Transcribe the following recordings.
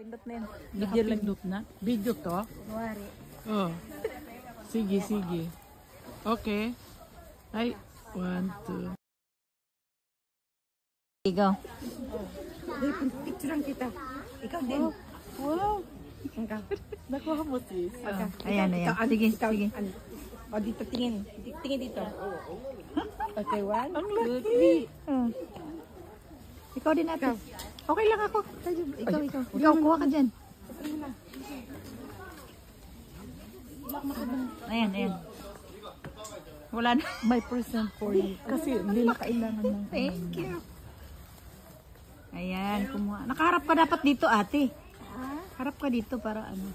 Pindot na yan. Nakapindot na? Video to? Kunwari. Oh. Sige, sige. Okay. Ay, 1, 2. Ikaw. Picturean kita. Ikaw din. Wow. Ikaw. Nakuha mo sis. Ayan, ayan. Sige, sige. O, dito tingin. Tingin dito. Okay, 1, Ang 2, laki. 3. Oh. Ikaw din ate. Okay lang ako. Ikaw. Ikaw, kuha ka dyan. Ayan, ayan. Wala na. May present for you. Kasi hindi na kailangan ng... Thank you. Ayan, kumuha. Nakaharap ka dapat dito, ate. Harap ka dito para ano.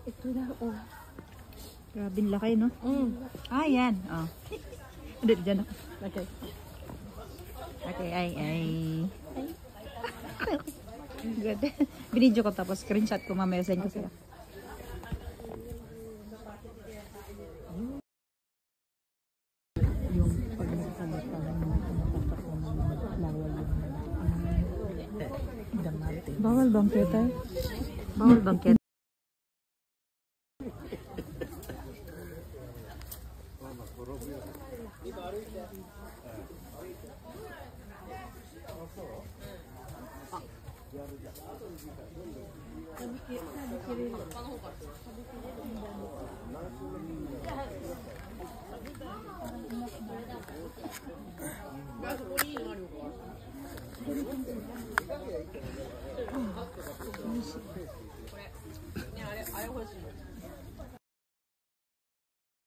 Ito na, oh. Grabe laki, no? Ayan. Oh. Hindi, dyan ako. Okay. Okay, ay. Good. Binidyo ko tapos screenshot ko mamaya send ko sila. Yung pag nagsalita ng damate. Bawal bang kete? Bawal bang kete?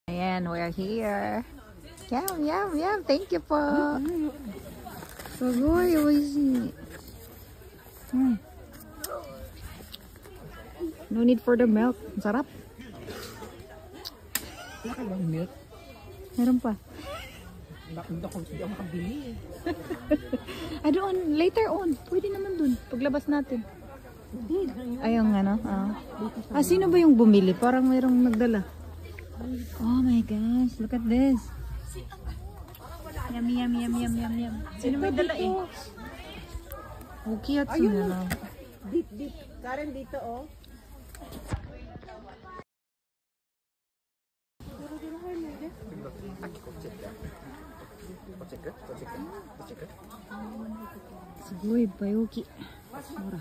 Ayan, we're here. Yum. Thank you po. Sugoy, oishi. No need for the milk. Ang sarap. Wala ka bang milk? Meron pa. Hindi ako makabili. I doon, later on. Pwede naman dun. Paglabas natin. Ayun ano. Sino ba yung bumili? Parang mayroong nagdala. Oh my gosh, look at this. Yum. Sino may dala eh? Okay at sino. Deep. Karen dito, oh. Sigoy, bayuki. Mura.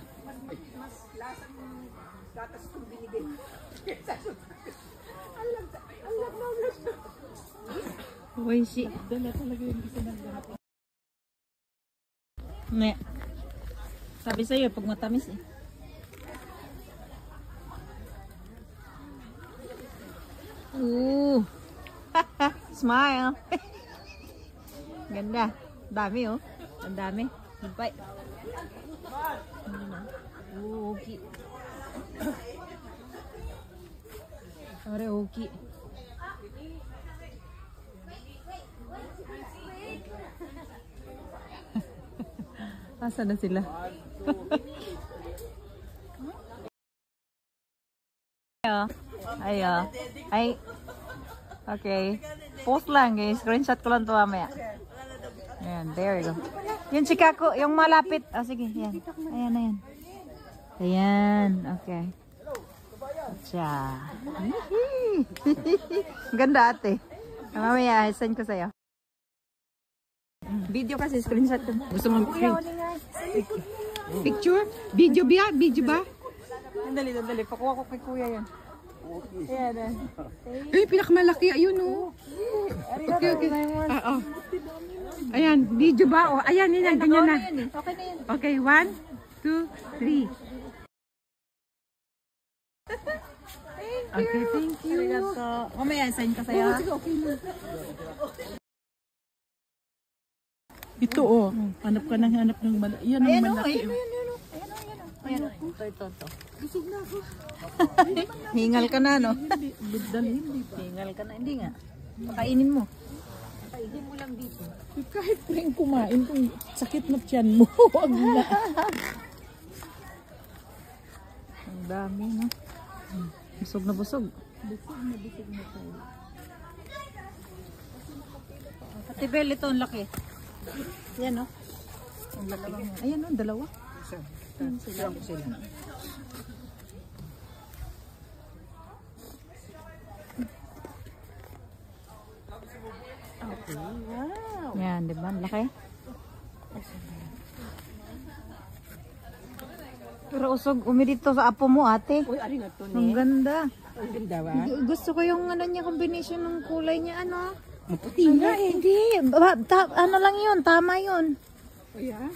Oishi. Dala talaga yung isa ng lahat. Ne. Sabi sa'yo, pag matamis eh. Ooh. Smile. Ganda. Dami oh. Ang dami. Hintay. Okay. Are okay. Asa na sila? Ay. Okay. Post lang guys. Screenshot ko lang to mamaya. Ayan, there you go. Yung Chicago, yung malapit. Sige, yan. Ayan. Ayan, okay. Atcha. Ganda ate. Mamaya, send ko sa'yo. Video kasi, screenshot ko. Gusto mo picture? Video ba? Dali. Pakuha ko kay kuya yan. Ayan. Pinakamalaki. Ayun oh. Okay. Ayan, video ba? Oh, ayan, ganyan na. Okay na yan. Okay, 1, 2, 3. Okay, thank you. Mamaya, send ko sa'yo. Ito oh. Hanap ng malaki. Yan ang malaki. Ayan. Ito. Busog na ako. Hingal ka na, no? Hingal ka na. Hindi nga. Pakainin mo. Pakainin mo lang dito. Kahit rin kumain kung sakit na tiyan mo. Wag na. Ang dami, no? Busog na busog. Busog na tayo. Ate Bel, ito ang laki. Yan, no? Ang dalawa. Ayan, no? Dalawa. Sila. Okay, wow. Yan, di ba? Laki. Pero usog, umi dito sa apo mo, ate. Uy, ari na to Ang ni. ganda. Ang ganda ba? Gusto ko yung ano niya, combination ng kulay niya, ano. Maputi nga eh. Hindi, ano lang yun, tama yun. Oh, yeah?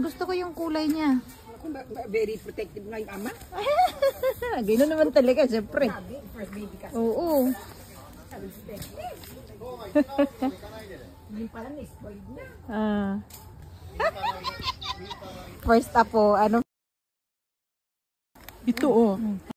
Gusto ko yung kulay niya. Ako very protective nga yung ama. Gano'n naman talaga, syempre. First baby ka. Oo. Yung pala na-spoiled na. Ah. First apo, ano? Ito oh.